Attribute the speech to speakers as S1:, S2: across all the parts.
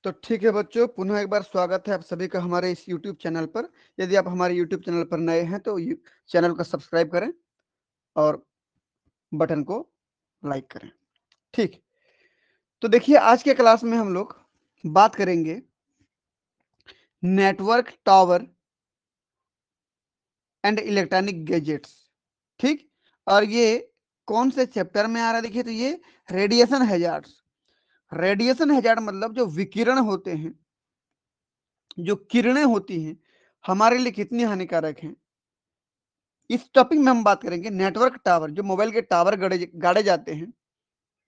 S1: तो ठीक है बच्चों, पुनः एक बार स्वागत है आप सभी का हमारे इस YouTube चैनल पर। यदि आप हमारे YouTube चैनल पर नए हैं तो चैनल को सब्सक्राइब करें और बटन को लाइक करें। ठीक, तो देखिए आज के क्लास में हम लोग बात करेंगे network tower and electronic gadgets. ठीक, और ये कौन से चैप्टर में आ रहा है? देखिए तो ये रेडिएशन हैजार्ड्स। रेडिएशन हैजार्ड मतलब जो विकिरण होते हैं, जो किरणें होती हैं, हमारे लिए कितनी हानिकारक हैं, इस टॉपिक में हम बात करेंगे। नेटवर्क टावर, जो मोबाइल के टावर गाड़े जाते हैं,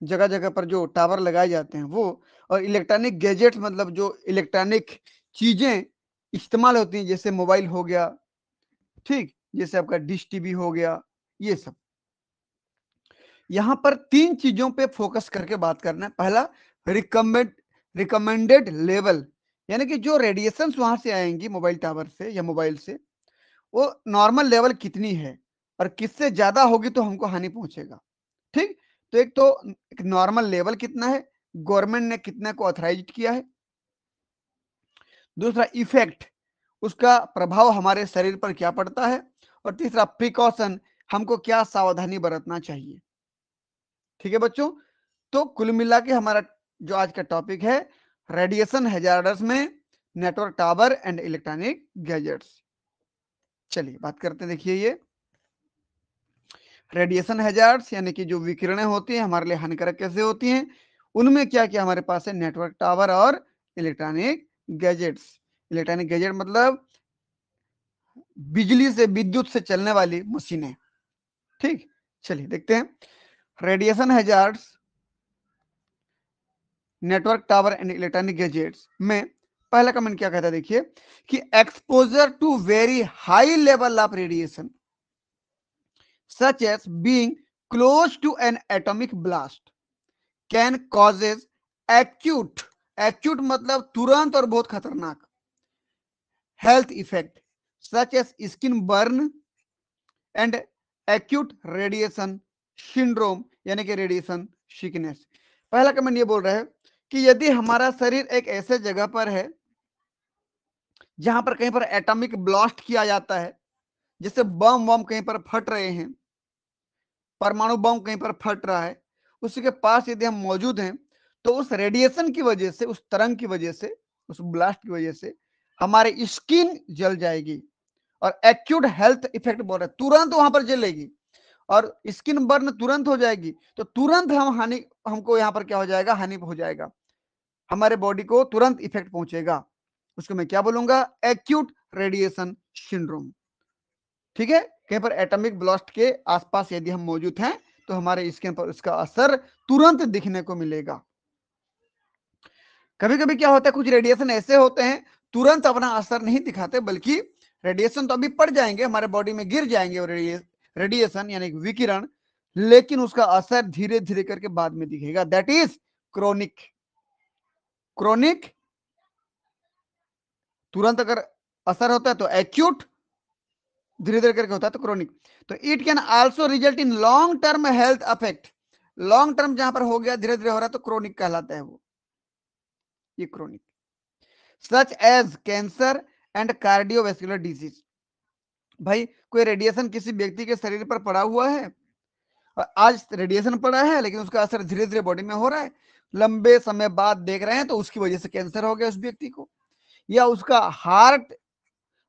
S1: जगह जगह पर जो टावर लगाए जाते हैं वो, और इलेक्ट्रॉनिक गैजेट्स मतलब जो इलेक्ट्रॉनिक चीजें इस्तेमाल होती हैं, जैसे मोबाइल हो गया, ठीक, जैसे आपका डिश टीवी हो गया, ये सब। यहां पर तीन चीजों पे फोकस करके बात करना है। पहला, रिकमेंडेड लेवल, यानी कि जो रेडिएशन वहां से आएंगी मोबाइल टावर से या मोबाइल से, वो नॉर्मल लेवल कितनी है, और किससे ज्यादा होगी तो हमको हानि पहुंचेगा। ठीक, तो एक नॉर्मल लेवल कितना है, गवर्नमेंट ने कितने को ऑथराइज किया है। दूसरा, इफेक्ट, उसका प्रभाव हमारे शरीर पर क्या पड़ता है। और तीसरा, प्रिकॉशन, हमको क्या सावधानी बरतना चाहिए। ठीक है बच्चों, तो कुल मिला के हमारा जो आज का टॉपिक है, रेडिएशन हैजार्ड्स में network tower and electronic gadgets. चलिए बात करते हैं। देखिए ये रेडिएशन हैजार्ड्स यानी कि जो विकिरणें होती हैं हमारे लिए हानिकारक कैसे होती हैं, उनमें क्या क्या हमारे पास है, नेटवर्क टावर और इलेक्ट्रॉनिक गैजेट्स। इलेक्ट्रॉनिक गैजेट मतलब बिजली से, विद्युत से चलने वाली मशीनें। ठीक, चलिए देखते हैं radiation hazards, network tower and electronic gadgets में पहला कमेंट क्या कहता है। देखिए कि exposure to very high level of radiation such as being close to an atomic blast can causes acute, acute मतलब तुरंत और बहुत खतरनाक, health effect such as skin burn and acute radiation syndrome, यानी कि रेडिएशन सिकनेस। पहला comment ये बोल रहा है कि यदि हमारा शरीर एक ऐसे जगह पर है जहां पर कहीं पर एटॉमिक ब्लास्ट किया जाता है, जैसे बम वम कहीं पर फट रहे हैं, परमाणु बम कहीं पर फट रहा है, उसी के पास यदि हम मौजूद हैं, तो उस रेडिएशन की वजह से, उस तरंग की वजह से, उस ब्लास्ट की वजह से हमारी स्किन जल जाएगी। और एक्यूट हेल्थ इफेक्ट बोल रहे, तुरंत वहां पर जलेगी और स्किन बर्न तुरंत हो जाएगी। तो तुरंत हमको यहाँ पर क्या हो जाएगा, हानि हो जाएगा, हमारे बॉडी को तुरंत इफेक्ट पहुंचेगा। उसको मैं क्या बोलूंगा, एक्यूट रेडिएशन सिंड्रोम। ठीक है, कहीं पर एटॉमिक ब्लास्ट के आसपास यदि हम मौजूद हैं तो हमारे स्किन पर उसका असर तुरंत दिखने को मिलेगा। कभी कभी क्या होता है, कुछ रेडिएशन ऐसे होते हैं तुरंत अपना असर नहीं दिखाते, बल्कि रेडिएशन तो अभी पड़ जाएंगे, हमारे बॉडी में गिर जाएंगे और रेडिएशन यानी विकिरण, लेकिन उसका असर धीरे धीरे करके बाद में दिखेगा। That is chronic. क्रोनिक तुरंत अगर असर होता है तो एक्यूट, धीरे धीरे करके होता है तो क्रोनिक। तो it can also result in long term health affect. Long term जहां पर हो गया, धीरे धीरे हो रहा है, तो क्रोनिक कहलाता है वो, ये chronic. Such as cancer and cardiovascular disease. भाई कोई रेडिएशन किसी व्यक्ति के शरीर पर पड़ा हुआ है, और आज रेडिएशन पड़ा है लेकिन उसका असर धीरे धीरे बॉडी में हो रहा है, लंबे समय बाद देख रहे हैं तो उसकी वजह से कैंसर हो गया उस व्यक्ति को, या उसका हार्ट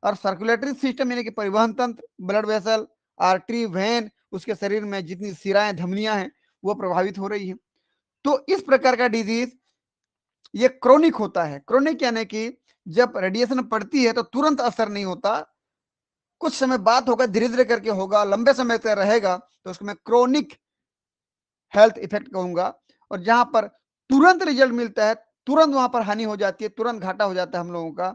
S1: और सर्कुलेटरी सिस्टम यानी कि परिवहन तंत्र, ब्लड वेसल, आर्टरी, वेन, उसके शरीर में जितनी सिराएं, धमनियां हैं, वो प्रभावित हो रही हैं। तो इस प्रकार का डिजीज ये क्रोनिक होता है। क्रोनिक यानी कि जब रेडिएशन पड़ती है तो तुरंत असर नहीं होता, कुछ समय बाद होगा, धीरे धीरे करके होगा, लंबे समय तक रहेगा, तो उसको मैं क्रोनिक हेल्थ इफेक्ट कहूंगा। और जहां पर तुरंत रिजल्ट मिलता है, तुरंत वहां पर हानि हो जाती है, तुरंत घाटा हो जाता है हम लोगों का,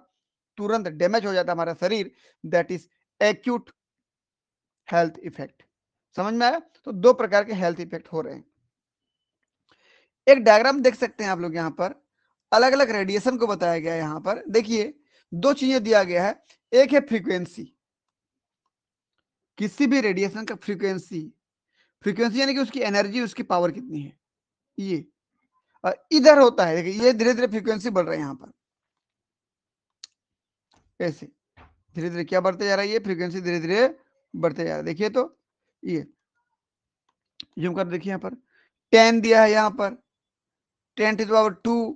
S1: तुरंत डैमेज हो जाता है हमारा शरीर, that is acute health effect. समझ में आया? तो दो प्रकार के हेल्थ इफेक्ट हो रहे हैं। एक डायग्राम देख सकते हैं आप लोग, यहाँ पर अलग अलग रेडिएशन को बताया गया है। यहाँ पर देखिए दो चीजें दिया गया है, एक है फ्रीक्वेंसी, किसी भी रेडिएशन का फ्रीक्वेंसी, फ्रीक्वेंसी यानी कि उसकी एनर्जी, उसकी पावर कितनी है, ये। और इधर होता है, देखिए ये धीरे धीरे फ्रीक्वेंसी बढ़ रहा है यहाँ पर, ऐसे धीरे धीरे क्या बढ़ते जा रहा है, ये फ्रीक्वेंसी धीरे धीरे बढ़ते जा रहा है। देखिए तो ये जूम कर देखिए यहाँ पर 10 दिया है, यहाँ पर 10 to the power 2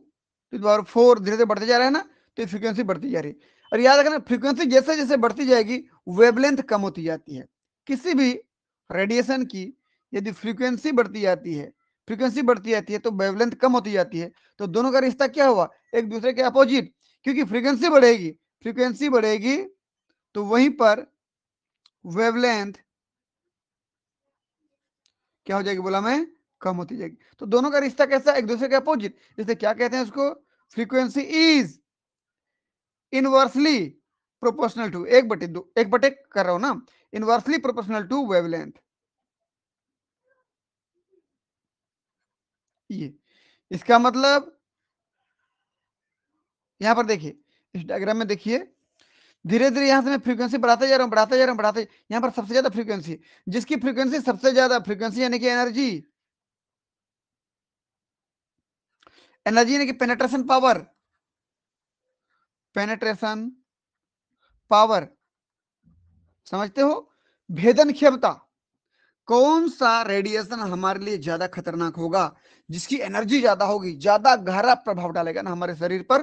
S1: to the power 4 धीरे धीरे बढ़ते जा रहा है ना, तो ये फ्रीक्वेंसी बढ़ती जा रही है। और याद रखना फ्रीक्वेंसी जैसे जैसे बढ़ती जाएगी वेवलेंथ कम होती जाती है। किसी भी रेडिएशन की यदि फ्रीक्वेंसी बढ़ती जाती है, फ्रीक्वेंसी बढ़ती जाती है तो वेवलेंथ कम होती जाती है। तो दोनों का रिश्ता क्या हुआ, एक दूसरे के अपोजिट, क्योंकि फ्रीक्वेंसी बढ़ेगी, फ्रीक्वेंसी बढ़ेगी तो वहीं पर वेवलेंथ क्या हो जाएगी, बोला मैं, कम होती जाएगी। तो दोनों का रिश्ता कैसा, एक दूसरे के अपोजिट, जैसे क्या कहते हैं उसको, frequency is inversely proportional to, एक बटे दो, एक बटे कर रहा हूं ना, इनवर्सली प्रोपोर्शनल टू वेवलेंथ। ये इसका मतलब यहां पर देखिए, इस डायग्राम में देखिए धीरे धीरे यहां से मैं फ्रीक्वेंसी बढ़ाते जा रहा हूं, बढ़ाते जा रहा हूं, बढ़ाते, यहां पर सबसे ज्यादा फ्रीक्वेंसी, जिसकी फ्रीक्वेंसी सबसे ज्यादा, फ्रीक्वेंसी यानी कि एनर्जी, एनर्जी यानी कि पेनेट्रेशन पावर, पेनेट्रेशन पावर, समझते हो, भेदन क्षमता, कौन सा रेडिएशन हमारे लिए ज्यादा खतरनाक होगा, जिसकी एनर्जी ज्यादा होगी, ज्यादा गहरा प्रभाव डालेगा ना हमारे शरीर पर।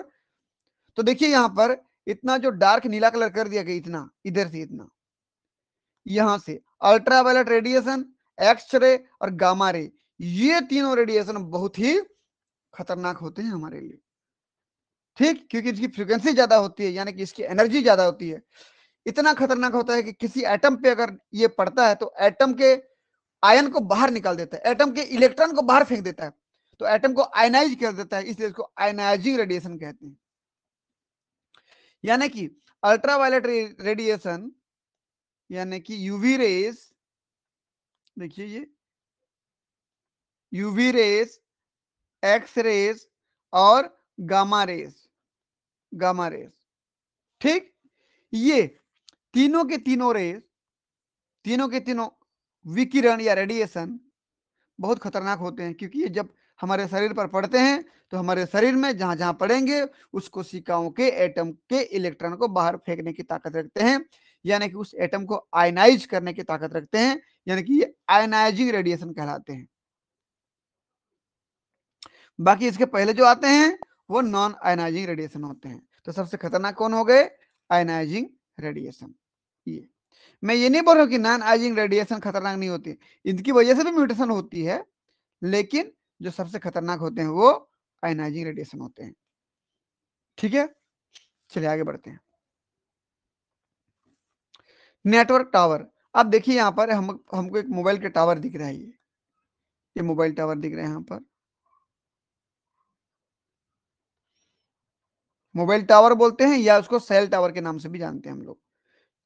S1: तो देखिए यहां पर इतना जो डार्क नीला कलर कर दिया गया, इतना इधर से इतना, यहां से अल्ट्रावायलेट रेडिएशन, एक्स रे और गामा रे, ये तीनों रेडिएशन बहुत ही खतरनाक होते हैं हमारे लिए, ठीक, क्योंकि इसकी फ्रीक्वेंसी ज्यादा होती है, यानी कि इसकी एनर्जी ज्यादा होती है। इतना खतरनाक होता है कि किसी एटम पे अगर ये पड़ता है तो एटम के आयन को बाहर निकाल देता है, एटम के इलेक्ट्रॉन को बाहर फेंक देता है, तो एटम को आयनाइज कर देता है, इसलिए इसको आयनाइजिंग रेडिएशन कहते हैं। यानी कि अल्ट्रावायलेट रेडिएशन यानी कि यूवी रेस, देखिए ये यूवी रेस, एक्स रेस और गामा रेस, गामा रेस, ठीक, ये तीनों के तीनों रेस, तीनों के तीनों विकिरण या रेडिएशन बहुत खतरनाक होते हैं, क्योंकि ये जब हमारे शरीर पर पड़ते हैं तो हमारे शरीर में जहां जहां पड़ेंगे उस कोशिकाओं के एटम के इलेक्ट्रॉन को बाहर फेंकने की ताकत रखते हैं, यानी कि उस एटम को आयनाइज करने की ताकत रखते हैं, यानी कि ये आयनाइजिंग रेडिएशन कहलाते हैं। बाकी इसके पहले जो आते हैं वो नॉन आयनाइजिंग रेडिएशन होते हैं। तो सबसे खतरनाक कौन हो गए, आयनाइजिंग रेडिएशन। ये मैं ये नहीं बोल रहा हूं कि नॉन आयनाइजिंग रेडिएशन खतरनाक नहीं होती, इनकी वजह से भी म्यूटेशन होती है, लेकिन जो सबसे खतरनाक होते हैं वो आयनाइजिंग रेडिएशन होते हैं। ठीक है, चलिए आगे बढ़ते हैं। नेटवर्क टावर, अब देखिए यहां पर हमको एक मोबाइल के टावर दिख रहा है, ये मोबाइल टावर दिख रहे हैं यहां पर, मोबाइल टावर बोलते हैं या उसको सेल टावर के नाम से भी जानते हैं हम लोग,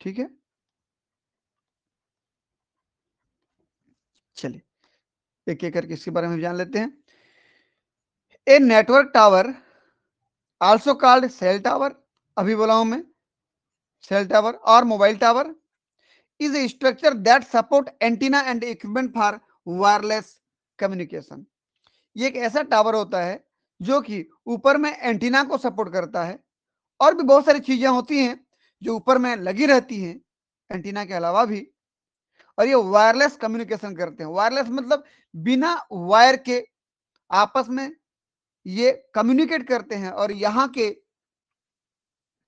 S1: ठीक है। चलिए एक एक करके इसके बारे में जान लेते हैं। A network tower also called cell tower, अभी बोला हूं मैं, सेल टावर और mobile tower is a structure that support antenna and equipment for wireless communication। ये एक ऐसा टावर होता है जो कि ऊपर में एंटीना को सपोर्ट करता है, और भी बहुत सारी चीजें होती हैं जो ऊपर में लगी रहती हैं एंटीना के अलावा भी, और ये वायरलेस कम्युनिकेशन करते हैं। वायरलेस मतलब बिना वायर के आपस में ये कम्युनिकेट करते हैं और यहाँ के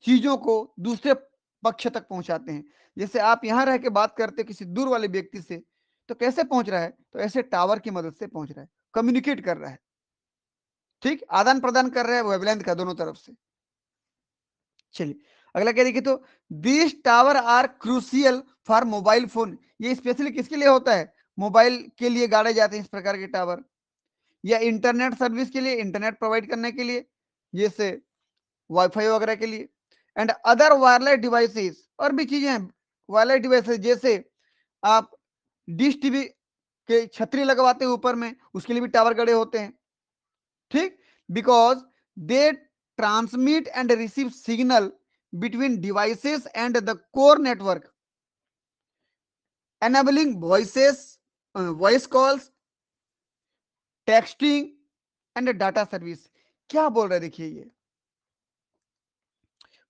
S1: चीजों को दूसरे पक्ष तक पहुंचाते हैं। जैसे आप यहां रह के बात करते किसी दूर वाले व्यक्ति से, तो कैसे पहुंच रहा है, तो ऐसे टावर की मदद से पहुंच रहा है, कम्युनिकेट कर रहा है, ठीक, आदान प्रदान कर रहा है वेवलेंथ का दोनों तरफ से। चलिए अगला क्या देखिए, तो this tower are crucial for mobile phone, ये स्पेशली किसके लिए होता है, मोबाइल के लिए गाड़े जाते हैं इस प्रकार के टावर, या इंटरनेट सर्विस के लिए, इंटरनेट प्रोवाइड करने के लिए, जैसे वाईफाई वगैरह के लिए, एंड अदर वायरलेस डिवाइसेस, और भी चीजें हैं वायरलेस डिवाइसेस, जैसे आप डिश टीवी के छतरी लगवाते हैं ऊपर में, उसके लिए भी टावर गड़े होते हैं, ठीक, because they transmit and receive signal between devices and the core network, enabling voice calls, texting and data service. क्या बोल रहा है देखिए, ये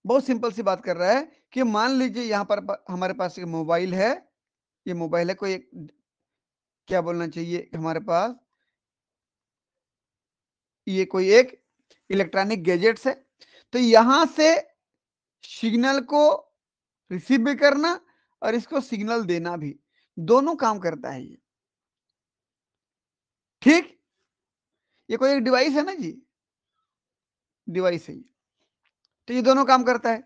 S1: बहुत सिंपल सी बात कर रहा है कि मान लीजिए यहां पर हमारे पास एक मोबाइल है, ये मोबाइल है, कोई एक क्या बोलना चाहिए हमारे पास, ये कोई एक इलेक्ट्रॉनिक गैजेट्स है। तो यहां से सिग्नल को रिसीव भी करना और इसको सिग्नल देना भी, दोनों काम करता है ये। ठीक, ये कोई एक डिवाइस है ना जी, डिवाइस है ये, तो ये दोनों काम करता है।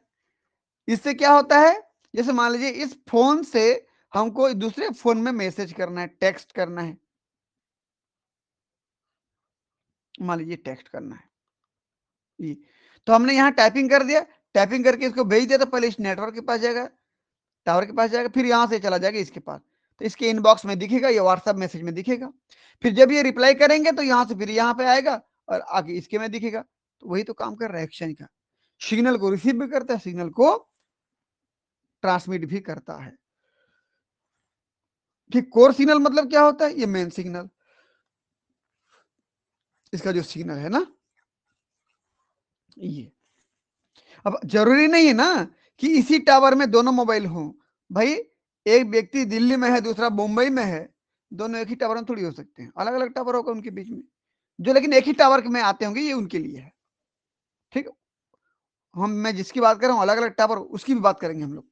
S1: इससे क्या होता है, जैसे मान लीजिए इस फोन से हमको दूसरे फोन में मैसेज करना है, टेक्स्ट करना है, मान लीजिए टेक्स्ट करना है ये, तो हमने यहाँ टाइपिंग कर दिया, टाइपिंग करके इसको भेज दिया, तो पहले इस नेटवर्क के पास जाएगा, टावर के पास जाएगा, फिर यहाँ से चला जाएगा इसके पास, तो इसके इनबॉक्स में दिखेगा, ये व्हाट्सएप मैसेज में दिखेगा, फिर जब ये रिप्लाई करेंगे तो यहाँ से फिर यहाँ पे आएगा और आगे इसके में दिखेगा। तो वही तो काम कर रहा है एक्सचेंज का, सिग्नल को रिसीव भी करता है, सिग्नल को ट्रांसमिट भी करता है। ठीक, कोर सिग्नल मतलब क्या होता है, ये मेन सिग्नल, इसका जो सिग्नल है ना ये। अब जरूरी नहीं है ना कि इसी टावर में दोनों मोबाइल हों, भाई एक व्यक्ति दिल्ली में है, दूसरा मुंबई में है, दोनों एक ही टावर में थोड़ी हो सकते हैं, अलग अलग टावर होगा उनके बीच में, जो लेकिन एक ही टावर में आते होंगे, ये उनके लिए है। ठीक, मैं जिसकी बात कर रहा हूँ अलग अलग टावर, उसकी भी बात करेंगे हम लोग।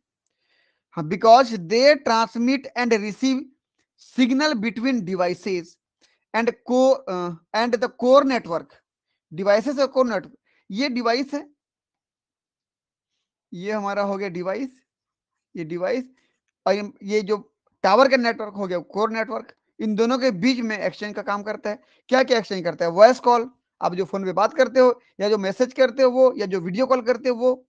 S1: हाँ, because they transmit and receive signal between devices and and the core network, devices और कोर नेटवर्क, ये डिवाइस है, ये हमारा हो गया डिवाइस, ये डिवाइस, और ये जो टावर का नेटवर्क हो गया कोर नेटवर्क, इन दोनों के बीच में एक्सचेंज का काम करता है। क्या क्या एक्सचेंज करता है, वॉइस कॉल, आप जो फोन पे बात करते हो, या जो मैसेज करते हो वो, या जो वीडियो कॉल करते हो वो,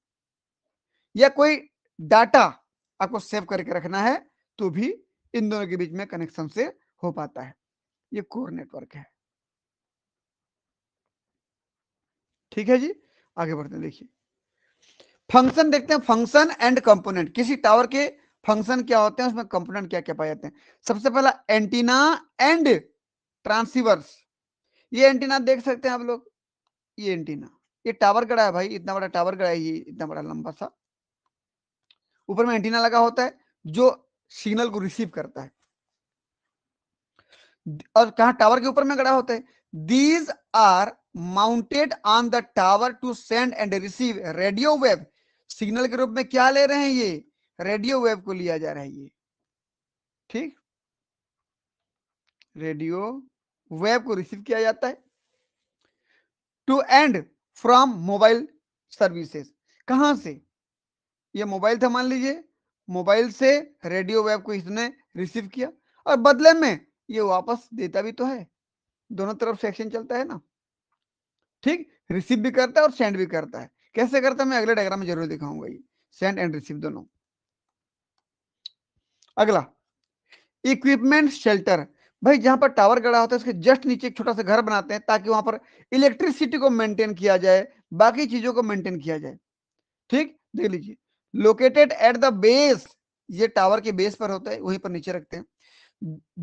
S1: या कोई डाटा आपको सेव करके रखना है, तो भी इन दोनों के बीच में कनेक्शन से हो पाता है, ये कोर नेटवर्क है। ठीक है जी, आगे बढ़ते हैं। देखिए फंक्शन देखते हैं, फंक्शन एंड कंपोनेंट, किसी टावर के फंक्शन क्या होते हैं, उसमें कंपोनेंट क्या क्या पाए जाते हैं। सबसे पहला एंटीना एंड ट्रांसीवर्स, ये एंटीना देख सकते हैं आप लोग, ये एंटीना, ये टावर गड़ा है भाई, इतना बड़ा टावर गड़ा है, ये इतना बड़ा लंबा सा, ऊपर में एंटीना लगा होता है जो सिग्नल को रिसीव करता है, और कहा टावर के ऊपर में गड़ा होता है। These are mounted on the tower to send and receive radio wave, signal के रूप में क्या ले रहे हैं, ये रेडियो वेव को लिया जा रहा है ये। ठीक, रेडियो वेव को रिसीव किया जाता है to and from mobile services, कहां से, ये मोबाइल था मान लीजिए, मोबाइल से रेडियो वेव को इसने रिसीव किया, और बदले में ये वापस देता भी तो है, दोनों तरफ से एक्सचेंज चलता है ना। ठीक, रिसीव भी करता है और सेंड भी करता है, कैसे करता है मैं अगले डायग्राम में जरूर दिखाऊंगा, ये सेंड एंड रिसीव दोनों। अगला इक्विपमेंट शेल्टर, भाई जहां पर टावर गड़ा होता है उसके जस्ट नीचे एक छोटा सा घर बनाते हैं, ताकि वहां पर इलेक्ट्रिसिटी को मेंटेन किया जाए, बाकी चीजों को मेंटेन किया जाए। ठीक, देख लीजिए, लोकेटेड एट द बेस, ये टावर के बेस पर होता है, वहीं पर नीचे रखते हैं।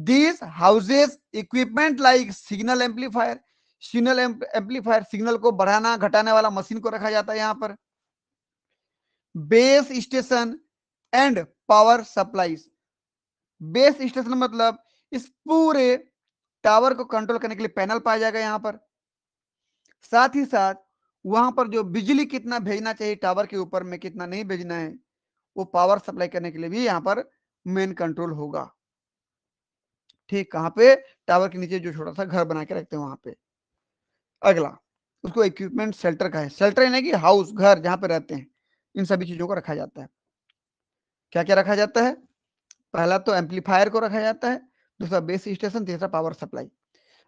S1: These houses equipment like signal amplifier, signal amplifier, signal को बढ़ाना घटाने वाला मशीन को रखा जाता है यहाँ पर। Base station and power supplies, base station मतलब इस पूरे टावर को कंट्रोल करने के लिए पैनल पाया जाएगा यहाँ पर, साथ ही साथ वहां पर जो बिजली कितना भेजना चाहिए टावर के ऊपर में, कितना नहीं भेजना है, वो पावर सप्लाई करने के लिए भी यहाँ पर मेन कंट्रोल होगा। ठीक, कहाँ पे, टावर के नीचे जो छोटा सा घर बना के रखते हैं वहां पे। अगला उसको इक्विपमेंट शेल्टर का है, शेल्टर यानी कि हाउस, घर जहां पे रहते हैं, इन सभी चीजों को रखा जाता है। क्या क्या रखा जाता है, पहला तो एम्पलीफायर को रखा जाता है, दूसरा बेस स्टेशन, तीसरा पावर सप्लाई।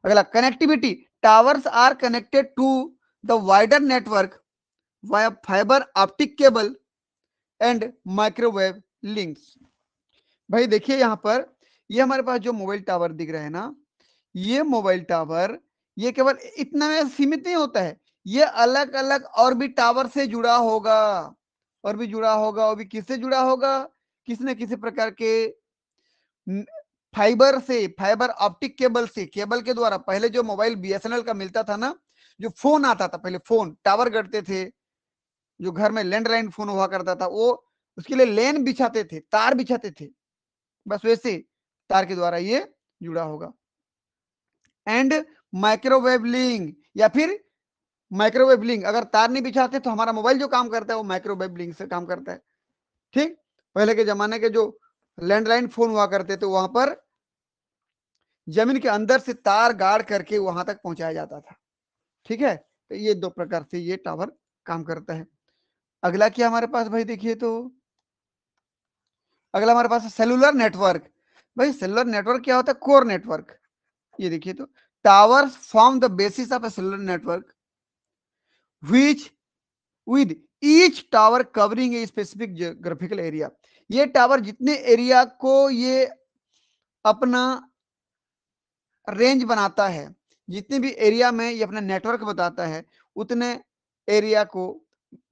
S1: अगला connectivity, towers are connected to the wider network via fibre optic cable and microwave links. भाई देखिए यहां पर, ये हमारे पास जो मोबाइल टावर दिख रहा है ना, ये मोबाइल टावर, ये केवल इतना में सीमित नहीं होता है, ये अलग अलग और भी टावर से जुड़ा होगा, और भी जुड़ा होगा, और भी किससे जुड़ा होगा, किसी न किसी प्रकार के फाइबर से, फाइबर ऑप्टिक केबल से, केबल के द्वारा। पहले जो मोबाइल बीएसएनएल का मिलता था ना, जो फोन आता था पहले, फोन टावर गढ़ते थे, जो घर में लैंडलाइन फोन हुआ करता था, वो उसके लिए लेन बिछाते थे, तार बिछाते थे, बस वैसे तार के द्वारा ये जुड़ा होगा। एंड माइक्रोवेव लिंक, या फिर माइक्रोवेव लिंक, अगर तार नहीं बिछाते तो हमारा मोबाइल जो काम करता है वो माइक्रोवेव लिंक से काम करता है। ठीक, पहले के जमाने के जो लैंडलाइन फोन हुआ करते थे वहां पर जमीन के अंदर से तार गाड़ करके वहां तक पहुंचाया जाता था। ठीक है, तो ये दो प्रकार से ये टावर काम करता है। अगला क्या हमारे पास भाई, देखिए तो अगला हमारे पास है सेलुलर नेटवर्क। भाई सेलुलर नेटवर्क क्या होता है? Core network. ये देखिए तो, towers form the basis of A cellular network which with each tower covering a specific geographical area. ये टावर जितने एरिया को ये अपना रेंज बनाता है, जितने भी एरिया में ये अपना नेटवर्क बताता है, उतने एरिया को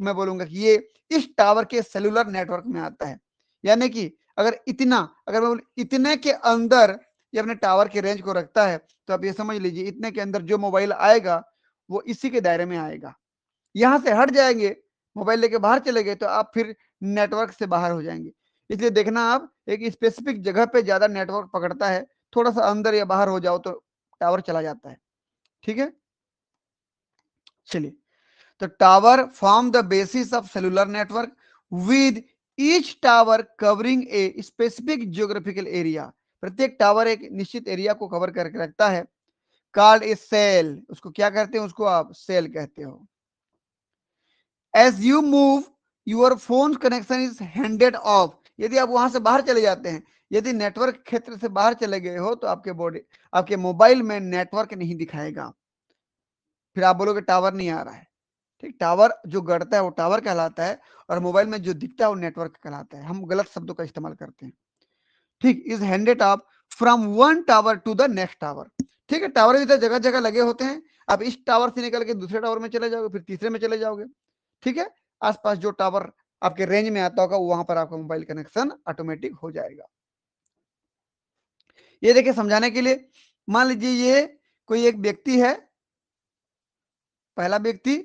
S1: मैं बोलूंगा कि ये इस टावर के सेलुलर नेटवर्क में आता है। यानी कि अगर मैं बोलूं इतने के अंदर ये अपने टावर के रेंज को रखता है, तो आप ये समझ लीजिए इतने के अंदर जो मोबाइल आएगा वो इसी के दायरे में आएगा। यहां से हट जाएंगे, मोबाइल लेके बाहर चले गए, तो आप फिर नेटवर्क से बाहर हो जाएंगे। इसलिए देखना, आप एक स्पेसिफिक जगह पे ज्यादा नेटवर्क पकड़ता है, थोड़ा सा अंदर या बाहर हो जाओ तो टावर चला जाता है। ठीक है, चलिए, तो tower form the basis of cellular network with each tower covering a specific geographical area. प्रत्येक टावर एक निश्चित एरिया को कवर करके रखता है। कॉल्ड ए सेल, उसको क्या कहते हैं? उसको आप सेल कहते हो। As you move your phone connection is handed off. यदि आप वहां से बाहर चले जाते हैं, यदि नेटवर्क क्षेत्र से बाहर चले गए हो, तो आपके मोबाइल में नेटवर्क नहीं दिखाएगा, फिर आप बोलोगे टावर नहीं आ रहा है। ठीक, टावर जो गढ़ता है वो टावर कहलाता है, और मोबाइल में जो दिखता है वो नेटवर्क कहलाता है। हम गलत शब्दों का इस्तेमाल करते हैं। ठीक, is handed off from one tower to the next tower. ठीक है, टावर भी तो जगह जगह लगे होते हैं, आप इस टावर से निकल के दूसरे टावर में चले जाओगे, फिर तीसरे में चले जाओगे। ठीक है, आसपास जो टावर आपके रेंज में आता होगा वहां पर आपका मोबाइल कनेक्शन ऑटोमेटिक हो जाएगा। ये देखिए समझाने के लिए, मान लीजिए ये कोई एक व्यक्ति है, पहला व्यक्ति,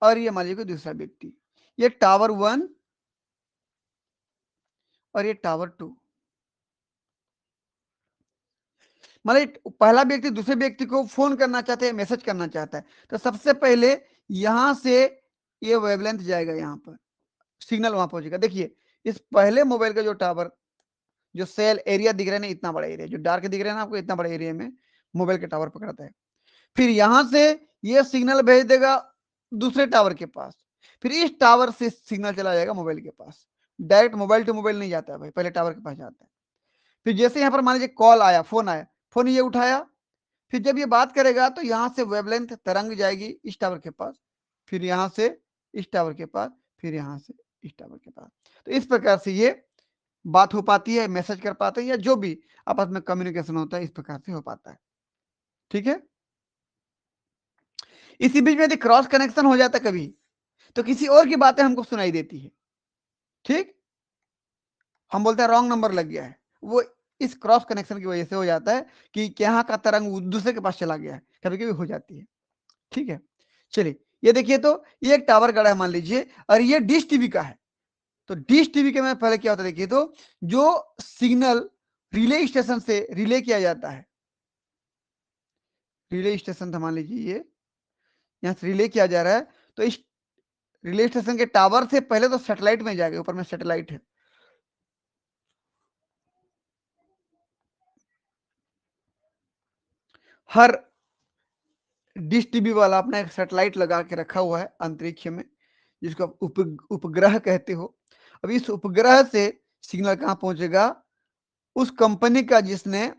S1: और ये मान लीजिए कोई दूसरा व्यक्ति। ये टावर 1 और ये टावर 2। मतलब पहला व्यक्ति दूसरे व्यक्ति को फोन करना चाहता है, मैसेज करना चाहता है, तो सबसे पहले यहां से ये वेवलेंथ जाएगा, यहां पर सिग्नल वहां पहुंचेगा। देखिए, इस पहले मोबाइल का जो टावर, जो सेल एरिया दिख रहा है ना, इतना बड़ा एरिया जो डार्क दिख रहा है ना आपको, इतना बड़ा एरिया में मोबाइल के टावर पकड़ता है। फिर यहां से ये सिग्नल भेज देगा दूसरे टावर के पास, फिर इस टावर से सिग्नल चला जाएगा मोबाइल के पास। डायरेक्ट मोबाइल टू मोबाइल नहीं जाता है भाई, पहले टावर के पास जाता है। फिर जैसे यहाँ पर मान लीजिए कॉल आया, फोन आया, फोन ये उठाया, फिर जब ये बात करेगा तो यहां से वेवलेंथ तरंग जाएगी इस टावर के पास, फिर यहां से इस टावर के पास, फिर यहां से इस टावर के पास। तो इस प्रकार से ये बात हो पाती है, मैसेज कर पाते हैं, या जो भी आपस में कम्युनिकेशन होता है, इस प्रकार से हो पाता है। ठीक है, इसी बीच में यदि क्रॉस कनेक्शन हो जाता कभी, तो किसी और की बातें हमको सुनाई देती है। ठीक, हम बोलते हैं रॉन्ग नंबर लग गया है, वो इस क्रॉस कनेक्शन की वजह से हो जाता है कि यहाँ का तरंग दूसरे के पास चला गया है, कभी कभी हो जाती है। ठीक है, चलिए, ये देखिए तो ये एक टावर गड़ा है मान लीजिए, और ये डिश टीवी का है। तो डिश टीवी के में पहले क्या होता है, देखिए तो, जो सिग्नल रिले स्टेशन से रिले किया जाता है, रिले स्टेशन था मान लीजिए ये, यहाँ से रिले किया जा रहा है, तो इस रिले स्टेशन के टावर से पहले तो सैटेलाइट में जाएगा, ऊपर में सैटेलाइट है, हर डिश टीवी वाला अपना एक सैटेलाइट लगा के रखा हुआ है अंतरिक्ष में, जिसको उपग्रह कहते हो। अब इस उपग्रह से सिग्नल कहां पहुंचेगा? उस कंपनी का जिसने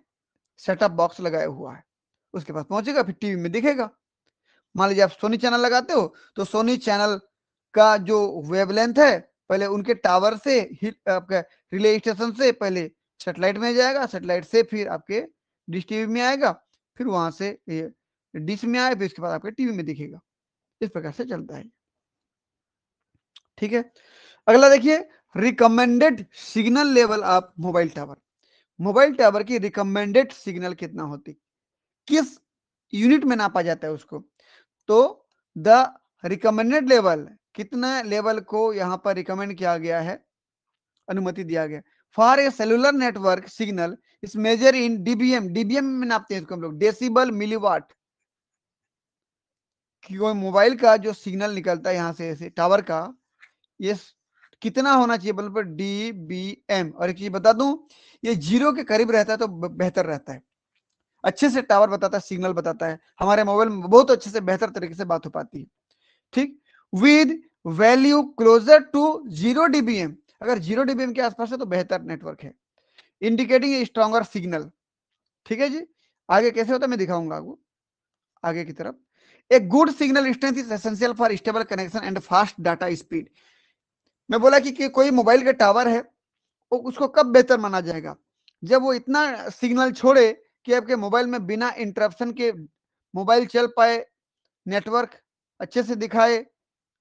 S1: सेटअप बॉक्स लगाया हुआ है उसके पास पहुंचेगा, फिर टीवी में दिखेगा। मान लीजिए आप सोनी चैनल लगाते हो, तो सोनी चैनल का जो वेवलेंथ है, पहले उनके टावर से आपका रिले स्टेशन से पहले सेटेलाइट में जाएगा, सेटेलाइट से फिर आपके डिश टीवी में आएगा, फिर वहां से डिश में आए, फिर इसके बाद आपके टीवी में दिखेगा। इस प्रकार से चलता है। ठीक है, अगला देखिए, recommended signal level of mobile tower. Mobile tower की रिकमेंडेड सिग्नल कितना होती, किस यूनिट में नापा जाता है उसको, तो द रिकमेंडेड लेवल, कितना लेवल को यहां पर रिकमेंड किया गया है, अनुमति दिया गया for a cellular network signal इस मेजर इन डीबीएम, डीबीएम में नापते हैं इसको हम लोग, डेसिबल मिलीवाट। कि कोई मोबाइल का जो सिग्नल निकलता है यहाँ से ऐसे टावर का, ये कितना होना चाहिए बोल पर डीबीएम। और एक चीज बता दूं, ये 0 के करीब रहता है तो बेहतर रहता है, अच्छे से टावर बताता है, सिग्नल बताता है, हमारे मोबाइल में बहुत अच्छे से बेहतर तरीके से बात हो पाती है। ठीक, with value closer to 0 dBm, अगर 0 dBm के आसपास है तो बेहतर नेटवर्क है, इंडिकेटिंग ए स्ट्रॉन्गर सिग्नल। ठीक है जी, आगे कैसे होता है मैं दिखाऊंगा आपको आगे की तरफ। A good signal strength is essential for stable connection and fast data speed. मैं बोला कि कोई मोबाइल का टावर है, उसको कब बेहतर माना जाएगा, जब वो इतना सिग्नल छोड़े कि आपके मोबाइल में बिना इंटरप्शन के मोबाइल चल पाए, नेटवर्क अच्छे से दिखाए,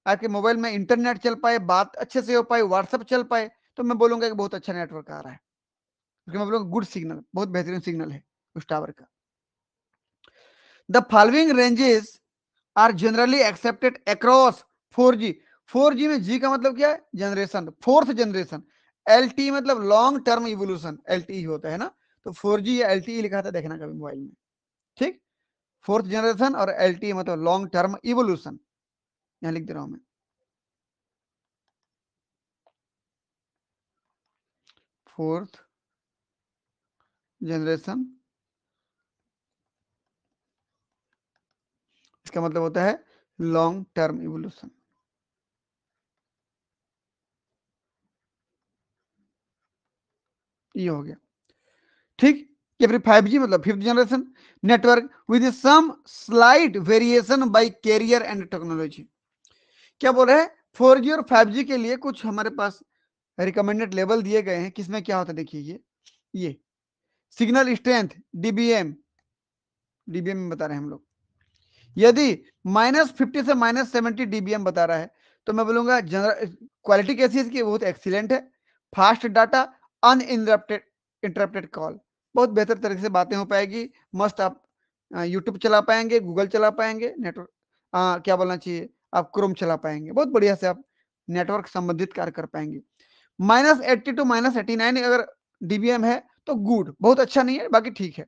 S1: आपके मोबाइल में इंटरनेट चल पाए, बात अच्छे से हो पाए, व्हाट्सएप चल पाए, तो मैं बोलूंगा कि बहुत अच्छा नेटवर्क आ रहा है, क्योंकि मैं बोलूंगा गुड सिग्नल, बहुत बेहतरीन सिग्नल है उस टावर का। The following ranges are generally accepted across 4G। 4G में जी का मतलब क्या है, जनरेशन, फोर्थ जनरेशन। LTE मतलब लॉन्ग टर्म इवोल्यूशन, LTE होता है ना, तो 4G या LTE लिखा था देखना कभी मोबाइल में। ठीक, फोर्थ जनरेशन और LTE मतलब लॉन्ग टर्म इवोल्यूशन, यहां लिख दे रहा हूं मैं, फोर्थ जनरेशन, इसका मतलब होता है लॉन्ग टर्म इवोल्यूशन। ये हो गया। ठीक, या फिर 5G मतलब fifth generation network with some slight variation by carrier and technology. क्या बोल रहे हैं, 4G और 5G के लिए कुछ हमारे पास रिकमेंडेड लेवल दिए गए हैं, किसमें क्या होता है देखिए, ये सिग्नल स्ट्रेंथ डीबीएम, डीबीएम में बता रहे हैं हम लोग। यदि -50 से -70 dBm बता रहा है तो मैं बोलूंगा क्वालिटी कैसी है इसकी, बहुत एक्सीलेंट है, fast data, uninterrupted interrupted call, बहुत बेहतर तरीके से बातें हो पाएगी, मस्त आप यूट्यूब चला पाएंगे, गूगल चला पाएंगे, नेटवर्क क्या बोलना चाहिए, आप क्रोम चला पाएंगे, बहुत बढ़िया से आप नेटवर्क संबंधित कार्य कर पाएंगे। -80 to -89 अगर डीबीएम है तो गुड, बहुत अच्छा नहीं है, बाकी ठीक है।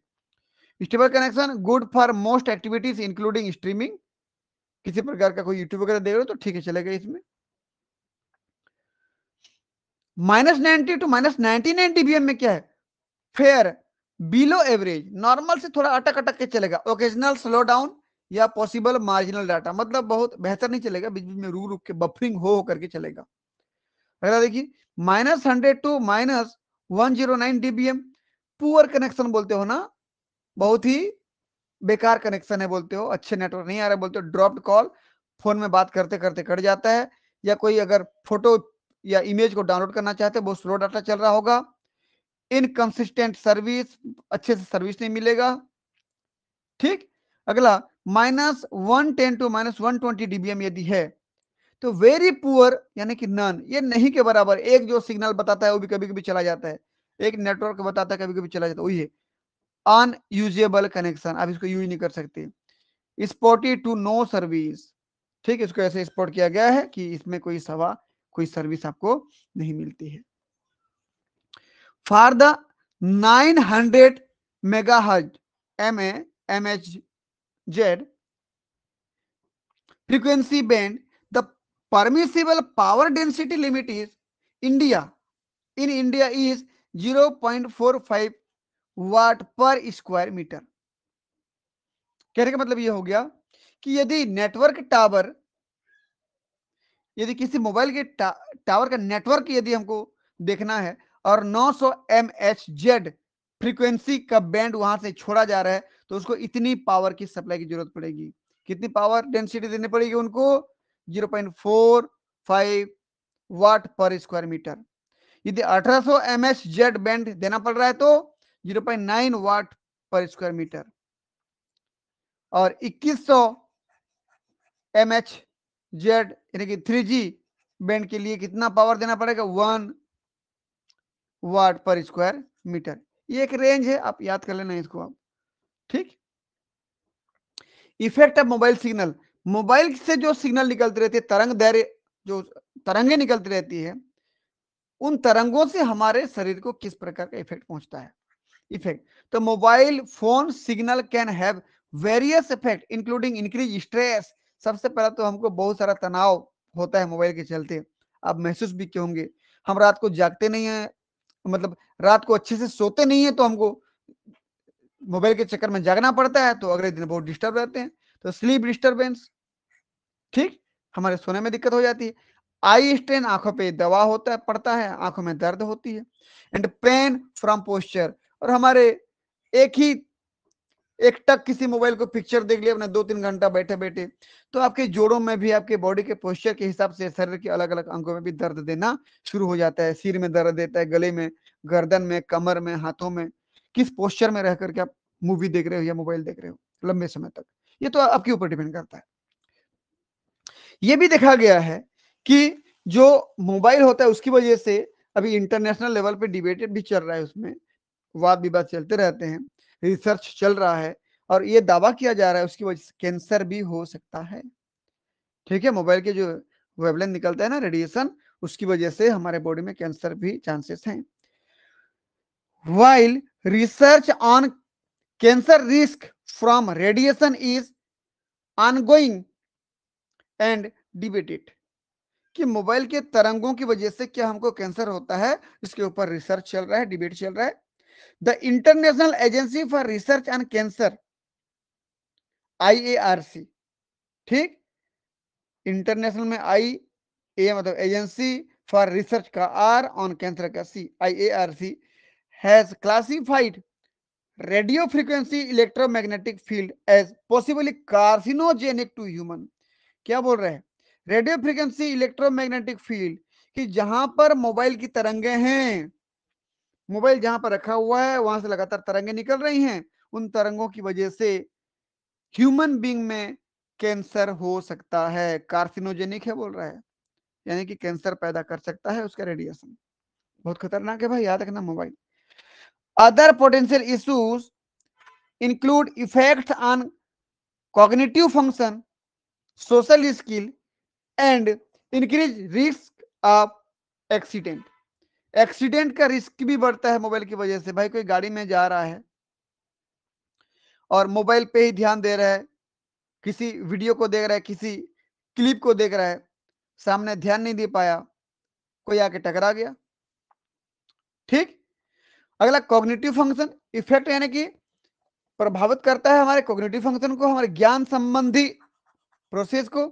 S1: Stable connection good for most activities including streaming, किसी प्रकार का कोई यूट्यूब वगैरह देख रहे हो तो ठीक है चलेगा इसमें। -90 to -99 dBm में क्या है, फेयर, बिलो एवरेज, नॉर्मल से थोड़ा अटक अटक के चलेगा, ओकेजनल स्लो डाउन या पॉसिबल मार्जिनल डाटा, मतलब बहुत बेहतर नहीं चलेगा, बीच बीच में रुक रुक के बफरिंग हो करके चलेगा। अगला देखिए, -100 to -109 dBm, पुअर कनेक्शन बोलते हो ना, बहुत ही बेकार कनेक्शन है बोलते हो, अच्छे नेटवर्क नहीं आ रहा बोलते हो, ड्रॉप्ड कॉल, फोन में बात करते करते कट जाता है, या कोई अगर फोटो या इमेज को डाउनलोड करना चाहते हैं बहुत स्लो डाटा चल रहा होगा, इनकंसिस्टेंट सर्विस, अच्छे से सर्विस नहीं मिलेगा। ठीक, अगला -110 to -120 dBm यदि है तो वेरी पुअर यानी कि नन, ये नहीं के बराबर, एक जो सिग्नल बताता है वो भी कभी कभी चला जाता है, एक नेटवर्क बताता है कभी कभी चला जाता है, वही है अनयूजेबल कनेक्शन, आप इसको यूज नहीं कर सकते। स्पॉटी टू नो सर्विस, ठीक, इसको ऐसे स्पॉट किया गया है कि इसमें कोई सर्विस आपको नहीं मिलती है। For the 900 megahertz MHz frequency band, the permissible power density limit is India, in India is 0.45 watt per square meter। कहने का मतलब ये हो गया कि यदि नेटवर्क टावर, यदि किसी मोबाइल के टावर का नेटवर्क यदि हमको देखना है और 900 MHz फ्रीक्वेंसी का बैंड वहां से छोड़ा जा रहा है तो उसको इतनी पावर की सप्लाई की जरूरत पड़ेगी, कितनी पावर डेंसिटी देनी पड़ेगी उनको, 0.45 वाट पर स्क्वायर मीटर। यदि 1800 MHz बैंड देना पड़ रहा है तो 0.9 वाट पर स्क्वायर मीटर, और 2100 MHz यानी कि 3G बैंड के लिए कितना पावर देना पड़ेगा, 1 वाट पर स्क्वायर मीटर। ये एक रेंज है, आप याद कर लेना इसको आप, ठीक। Effect of mobile signal, mobile से जो सिग्नल निकलती रहती है, तरंग दैर्घ्य, जो तरंगे निकलती रहती है, उन तरंगों से हमारे शरीर को किस प्रकार का इफेक्ट पहुंचता है। इफेक्ट, तो mobile phone signal can have various effect including increase stress. सबसे पहला तो हमको बहुत सारा तनाव होता है मोबाइल के चलते, आप महसूस भी क्यों होंगे। हम रात को जागते नहीं है, मतलब रात को अच्छे से सोते नहीं है, तो हमको मोबाइल के चक्कर में जागना पड़ता है, तो अगले दिन बहुत डिस्टर्ब रहते हैं, तो स्लीप डिस्टर्बेंस, ठीक, हमारे सोने में दिक्कत हो जाती है। आई स्ट्रेन, आंखों पे दवा होता है, पड़ता है, आंखों में दर्द होती है। एंड पेन फ्रॉम पोस्चर, और हमारे एक ही एक टक किसी मोबाइल को पिक्चर देख लिया अपने 2-3 घंटा बैठे बैठे, तो आपके जोड़ों में भी, आपके बॉडी के पोस्चर के हिसाब से शरीर के अलग अलग अंगों में भी दर्द देना शुरू हो जाता है। सिर में दर्द देता है, गले में, गर्दन में, कमर में, हाथों में, किस पोस्चर में रह करके आप मूवी देख रहे हो या मोबाइल देख रहे हो लंबे समय तक, ये तो आपके ऊपर डिपेंड करता है। ये भी देखा गया है कि जो मोबाइल होता है उसकी वजह से, अभी इंटरनेशनल लेवल पे डिबेटेड भी चल रहा है, उसमें वाद विवाद चलते रहते हैं, रिसर्च चल रहा है, और ये दावा किया जा रहा है उसकी वजह से कैंसर भी हो सकता है। ठीक है, मोबाइल के जो वेवलेंथ निकलता है ना, रेडिएशन, उसकी वजह से हमारे बॉडी में कैंसर भी चांसेस हैं। While research on cancer risk from radiation is ongoing and debated, कि मोबाइल के तरंगों की वजह से क्या हमको कैंसर होता है, इसके ऊपर रिसर्च चल रहा है, डिबेट चल रहा है। The international agency for research on cancer, IARC, ठीक, इंटरनेशनल में आई, ए मतलब एजेंसी, फॉर रिसर्च का आर, ऑन कैंसर का C, IARC has classified radio frequency electromagnetic field as possibly carcinogenic to human. क्या बोल रहे हैं, रेडियो फ्रीक्वेंसी इलेक्ट्रोमैग्नेटिक फील्ड, कि जहां पर मोबाइल की तरंगे हैं, मोबाइल जहां पर रखा हुआ है वहां से लगातार तरंगे निकल रही हैं, उन तरंगों की वजह से ह्यूमन बींग में कैंसर हो सकता है, कार्सिनोजेनिक है बोल रहा है, यानी कि कैंसर पैदा कर सकता है उसका रेडिएशन, बहुत खतरनाक है भाई, याद रखना mobile. Other potential issues include effect on cognitive function, social skill and increase risk of accident. Accident का रिस्क भी बढ़ता है मोबाइल की वजह से। भाई कोई गाड़ी में जा रहा है और मोबाइल पे ही ध्यान दे रहा है, किसी वीडियो को देख रहा है, किसी क्लिप को देख रहा है, सामने ध्यान नहीं दे पाया, कोई आके टकरा गया, ठीक। अगला कॉग्निटिव फंक्शन इफेक्ट, यानी कि प्रभावित करता है हमारे कॉग्निटिव फंक्शन को, हमारे ज्ञान संबंधी प्रोसेस को।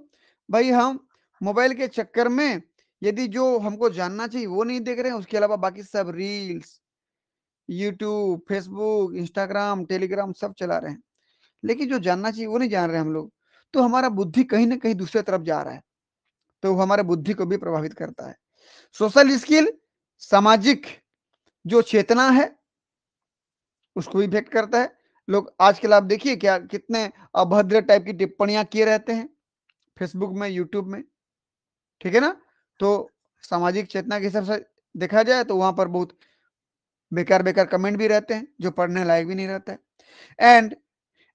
S1: भाई हम मोबाइल के चक्कर में यदि जो हमको जानना चाहिए वो नहीं देख रहे हैं, उसके अलावा बाकी सब reels, YouTube, Facebook, Instagram, Telegram सब चला रहे हैं, लेकिन जो जानना चाहिए वो नहीं जान रहे हम लोग, तो हमारा बुद्धि कहीं ना कहीं दूसरे तरफ जा रहा है, तो हमारे बुद्धि को भी प्रभावित करता है। सोशल स्किल, सामाजिक जो चेतना है उसको भी इफेक्ट करता है। लोग आजकल आप देखिए क्या कितने अभद्र टाइप की टिप्पणियां किए रहते हैं फेसबुक में, यूट्यूब में, ठीक है ना। तो सामाजिक चेतना के हिसाब से देखा जाए तो वहां पर बहुत बेकार बेकार कमेंट भी रहते हैं जो पढ़ने लायक भी नहीं रहता है। And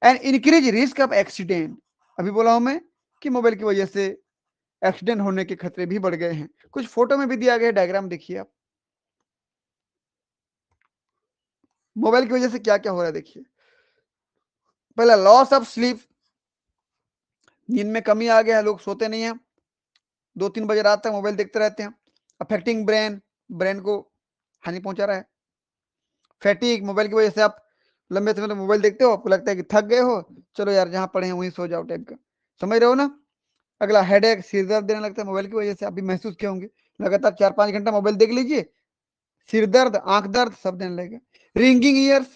S1: increase risk of accident, अभी बोला हूं मैं कि मोबाइल की वजह से एक्सीडेंट होने के खतरे भी बढ़ गए हैं। कुछ फोटो में भी दिया गया डायग्राम, देखिए आप मोबाइल की वजह से क्या क्या हो रहा है, देखिए। पहला लॉस ऑफ स्लीप, नींद में कमी आ गया है, लोग सोते नहीं है, 2-3 बजे रात तक मोबाइल देखते रहते हैं, अफेक्टिंग ब्रेन, ब्रेन को हानि पहुंचा रहा है। फैटिक, मोबाइल की वजह से आप लंबे समय तक मोबाइल देखते हो, आपको लगता है कि थक गए हो, चलो यार जहां पढ़े हैं वहीं सो जाओ टाइप का, समझ रहे हो ना। अगला हेडेक, सिर दर्द देने लगता है मोबाइल की वजह से, आप भी महसूस किए होंगे, लगातार 4-5 घंटा मोबाइल देख लीजिए, सिर दर्द, आंख दर्द सब देने लगेगा। रिंगिंग ईयर्स,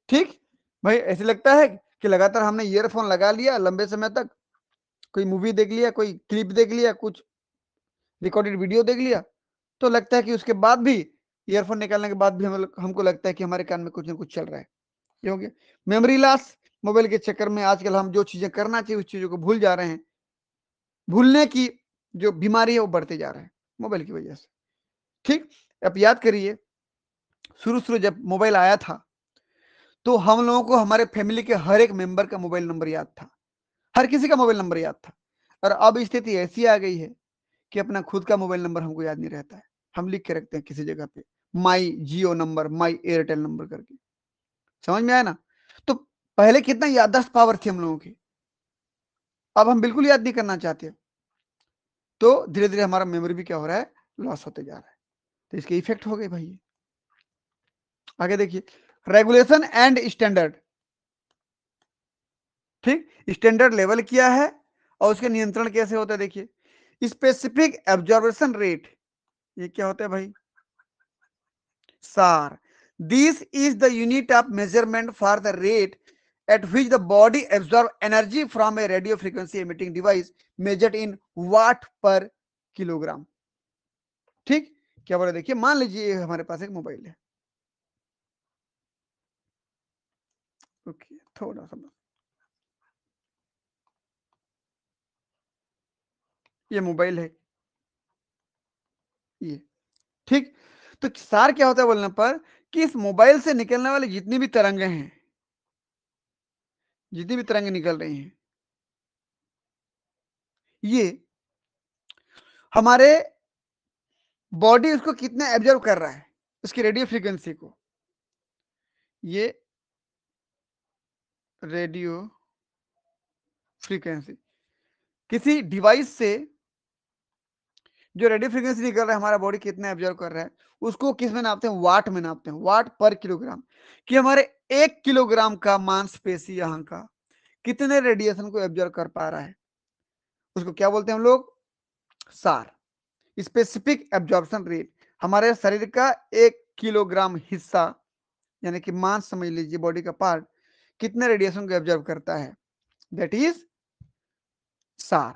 S1: ठीक, भाई ऐसे लगता है कि लगातार हमने ईयरफोन लगा लिया लंबे समय तक, कोई मूवी देख लिया, कोई क्लिप देख लिया, कुछ रिकॉर्डेड वीडियो देख लिया, तो लगता है कि उसके बाद भी, ईयरफोन निकालने के बाद भी हमको लगता है कि हमारे कान में कुछ ना कुछ चल रहा है, ये हो गया। मेमोरी लॉस, मोबाइल के चक्कर में आजकल हम जो चीजें करना चाहिए उस चीजों को भूल जा रहे हैं, भूलने की जो बीमारी है वो बढ़ते जा रहा है मोबाइल की वजह से, ठीक। आप याद करिए शुरू शुरू जब मोबाइल आया था तो हम लोगों को हमारे फैमिली के हर एक मेंबर का मोबाइल नंबर याद था, हर किसी का मोबाइल नंबर याद था। और अब स्थिति ऐसी आ गई है कि अपना खुद का मोबाइल नंबर हमको याद नहीं रहता है, हम लिख के रखते हैं किसी जगह पे, माई जियो नंबर, माई एयरटेल नंबर करके। समझ में आया ना? तो पहले कितना याददाश्त पावर थी हम लोगों की, अब हम बिल्कुल याद नहीं करना चाहते। तो धीरे धीरे हमारा मेमोरी भी क्या हो रहा है, लॉस होते जा रहा है। तो इसके इफेक्ट हो गए भाई। आगे देखिए, रेगुलेशन एंड स्टैंडर्ड। ठीक, स्टैंडर्ड लेवल क्या है और उसके नियंत्रण कैसे होता है? देखिए, स्पेसिफिक एब्जॉर्बेशन रेट, ये क्या होता है भाई? SAR. This is the unit of measurement for the rate at which the body absorbs energy from a radio frequency emitting device measured in watt per kilogram. ठीक, क्या बोला? देखिए, मान लीजिए हमारे पास एक मोबाइल है, ओके, थोड़ा सा, ये मोबाइल है, ये, ठीक। तो सार क्या होता है बोलने पर कि इस मोबाइल से निकलने वाली जितनी भी तरंगें हैं, जितनी भी तरंगें निकल रही हैं, ये हमारे बॉडी उसको कितना एब्जॉर्व कर रहा है, उसकी रेडियो फ्रीक्वेंसी को। ये रेडियो फ्रीक्वेंसी किसी डिवाइस से जो रेडियो फ्रीक्वेंसी निकल रहा है, हमारा बॉडी कितना एब्जॉर्व कर रहा है, उसको किस में नापते हैं? वाट में नापते हैं, वाट पर किलोग्राम। कि हमारे 1 किलोग्राम का मांसपेशी यहाँ का कितने रेडिएशन को एब्जॉर्व कर पा रहा है, उसको क्या बोलते हैं हम लोग? सार, स्पेसिफिक एब्जॉर्प्शन रेट। हमारे शरीर का 1 किलोग्राम हिस्सा, यानी कि मांस समझ लीजिए, बॉडी का पार्ट, कितने रेडिएशन को एब्जॉर्व करता है, दैट इज सार,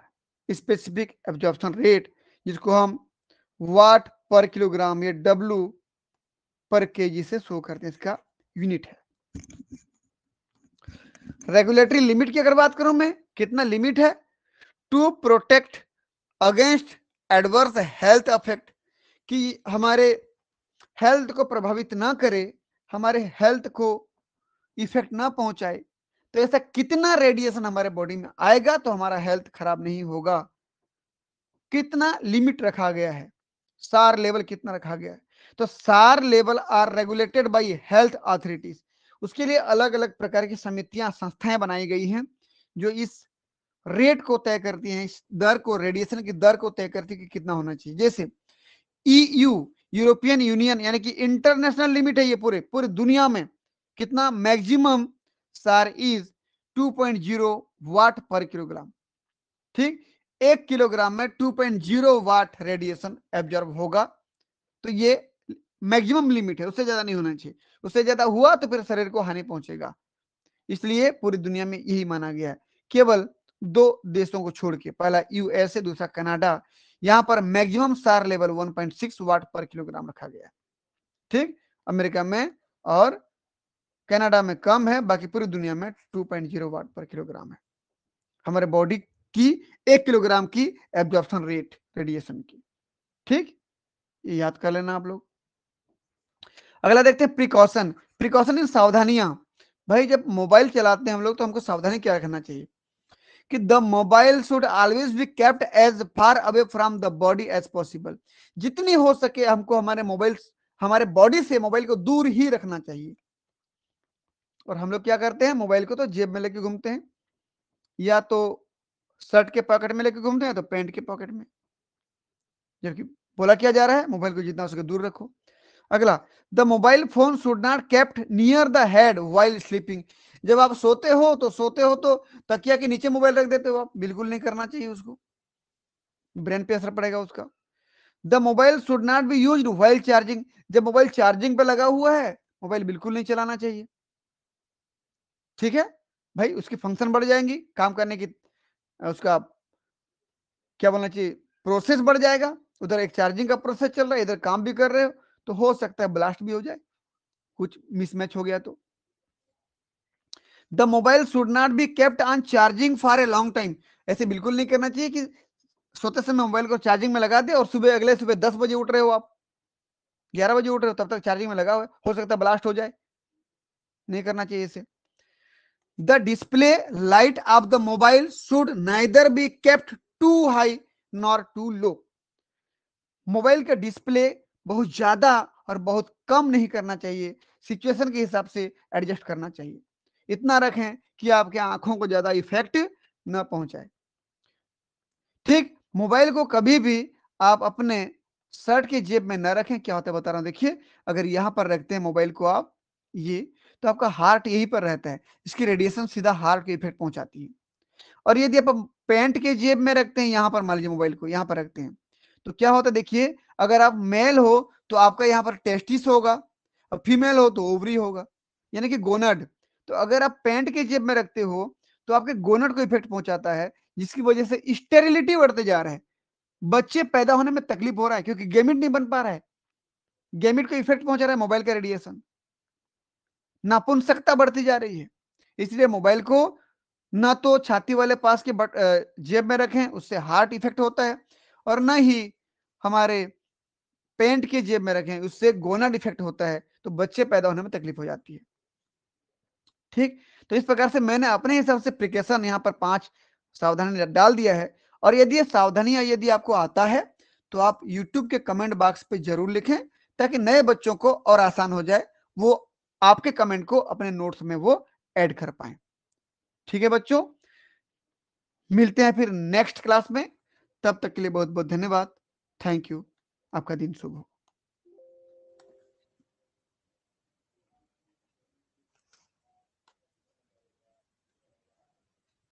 S1: स्पेसिफिक एब्जॉर्प्शन रेट, जिसको हम वाट पर किलोग्राम या डब्ल्यू पर केजी से शो करते हैं, इसका यूनिट है। रेगुलेटरी लिमिट की अगर बात करूं मैं, कितना लिमिट है? To protect against adverse health affect, कि हमारे हेल्थ को प्रभावित ना करे, हमारे हेल्थ को इफेक्ट ना पहुंचाए। तो ऐसा कितना रेडिएशन हमारे बॉडी में आएगा तो हमारा हेल्थ खराब नहीं होगा, कितना लिमिट रखा गया है, सार लेवल कितना रखा गया है। तो SAR level are regulated by health authorities, उसके लिए अलग अलग प्रकार की समितियां, संस्थाएं बनाई गई हैं जो इस रेट को तय करती हैं, इस दर को, रेडिएशन की दर को तय करती है कि कितना होना चाहिए। जैसे EU, यूरोपियन यूनियन, यानी कि इंटरनेशनल लिमिट है ये पूरे पूरे दुनिया में, कितना? मैक्सिमम सार इज 2.0 वाट पर किलोग्राम। ठीक, 1 किलोग्राम में 2.0 वाट रेडिएशन एब्जॉर्ब होगा। तो ये मैक्सिमम लिमिट है, उससे ज्यादा नहीं होना चाहिए, उससे ज्यादा हुआ तो फिर शरीर को हानि पहुंचेगा। इसलिए पूरी दुनिया में यही माना गया है, केवल 2 देशों को छोड़ के, पहला USA, दूसरा कनाडा, यहां पर मैक्सिमम सार लेवल 1.6 वाट पर किलोग्राम रखा गया है। ठीक, अमेरिका में और कनाडा में कम है, बाकी पूरी दुनिया में 2.0 वाट पर किलोग्राम है हमारे बॉडी की 1 किलोग्राम की एब्जॉर्प्शन रेट रेडिएशन की। ठीक, ये याद कर लेना आप लोग। अगला देखते हैं प्रिकॉशन। प्रिकॉशन इन सावधानियां। भाई जब मोबाइल चलाते हैं हम लोग तो हमको सावधानी क्या रखना चाहिए कि the mobile should always be kept as far away from the body as possible. जितनी हो सके हमको हमारे मोबाइल, हमारे बॉडी से मोबाइल को दूर ही रखना चाहिए। और हम लोग क्या करते हैं, मोबाइल को तो जेब में लेके घूमते हैं, या तो शर्ट के पॉकेट में लेके घूमते हैं, तो पैंट के पॉकेट में, जबकि बोला क्या जा रहा है, मोबाइल को जितना हो सके दूर रखो। अगला, the mobile phone should not kept near the head while sleeping. जब आप सोते हो तो तकिया के नीचे मोबाइल रख देते हो आप, बिल्कुल नहीं करना चाहिए उसको, ब्रेन पे असर पड़ेगा उसका। The mobile should not be used while charging. जब मोबाइल चार्जिंग पे लगा हुआ है, मोबाइल बिल्कुल नहीं चलाना चाहिए। ठीक है भाई, उसकी फंक्शन बढ़ जाएंगी, काम करने की उसका क्या बोलना चाहिए, प्रोसेस बढ़ जाएगा। उधर एक चार्जिंग का प्रोसेस चल रहा है, इधर काम भी कर रहे हो, तो हो सकता है ब्लास्ट भी हो जाए, कुछ मिसमैच हो गया तो। The mobile should not be kept on charging for a long time. ऐसे बिल्कुल नहीं करना चाहिए कि सोते समय मोबाइल को चार्जिंग में लगा दे और सुबह, अगले सुबह 10 बजे उठ रहे हो आप, 11 बजे उठ रहे हो तब तक चार्जिंग में लगा हुआ है, हो सकता है ब्लास्ट हो जाए, नहीं करना चाहिए इसे। The display light of the mobile should neither be kept too high nor too low. Mobile का डिस्प्ले बहुत ज्यादा और बहुत कम नहीं करना चाहिए, सिचुएशन के हिसाब से एडजस्ट करना चाहिए। इतना रखें कि आपके आंखों को ज्यादा इफेक्ट न पहुंचाए। ठीक, मोबाइल को कभी भी आप अपने शर्ट के जेब में न रखें। क्या होता है बता रहा हूं, देखिए अगर यहां पर रखते हैं मोबाइल को आप, ये तो आपका हार्ट यहीं पर रहता है, इसकी रेडिएशन सीधा हार्ट को इफेक्ट पहुंचाती है। और यदि आप पैंट के जेब में रखते हैं, यहां पर मान लीजिए मोबाइल को यहां पर रखते हैं, तो क्या होता है देखिए, अगर आप मेल हो तो आपका यहाँ पर टेस्टिस होगा, और फीमेल हो तो ओवरी होगा, यानी कि गोनड। तो अगर आप पैंट के जेब में रखते हो तो आपके गोनड को इफेक्ट पहुंचाता है, जिसकी वजह से स्टेरिलिटी बढ़ते जा रहा है, बच्चे पैदा होने में तकलीफ हो रहा है, क्योंकि गेमिट नहीं बन पा रहा है, गेमिट को इफेक्ट पहुंचा रहा है मोबाइल का रेडिएशन, नापुंसकता बढ़ती जा रही है। इसलिए मोबाइल को ना तो छाती वाले पास के जेब में रखें, उससे हार्ट इफेक्ट होता है, और ना ही हमारे पेंट के जेब में रखें, उससे गोनाड इफेक्ट होता है, तो बच्चे पैदा होने में तकलीफ हो जाती है। ठीक, तो इस प्रकार से मैंने अपने हिसाब से प्रिकॉशन यहाँ पर 5 सावधानी डाल दिया है। और यदि ये सावधानियां यदि आपको आता है तो आप YouTube के कमेंट बॉक्स पे जरूर लिखें, ताकि नए बच्चों को और आसान हो जाए, वो आपके कमेंट को अपने नोट्स में वो ऐड कर पाए। ठीक है बच्चों, मिलते हैं फिर नेक्स्ट क्लास में, तब तक के लिए बहुत बहुत धन्यवाद। थैंक यू, आपका दिन शुभ हो।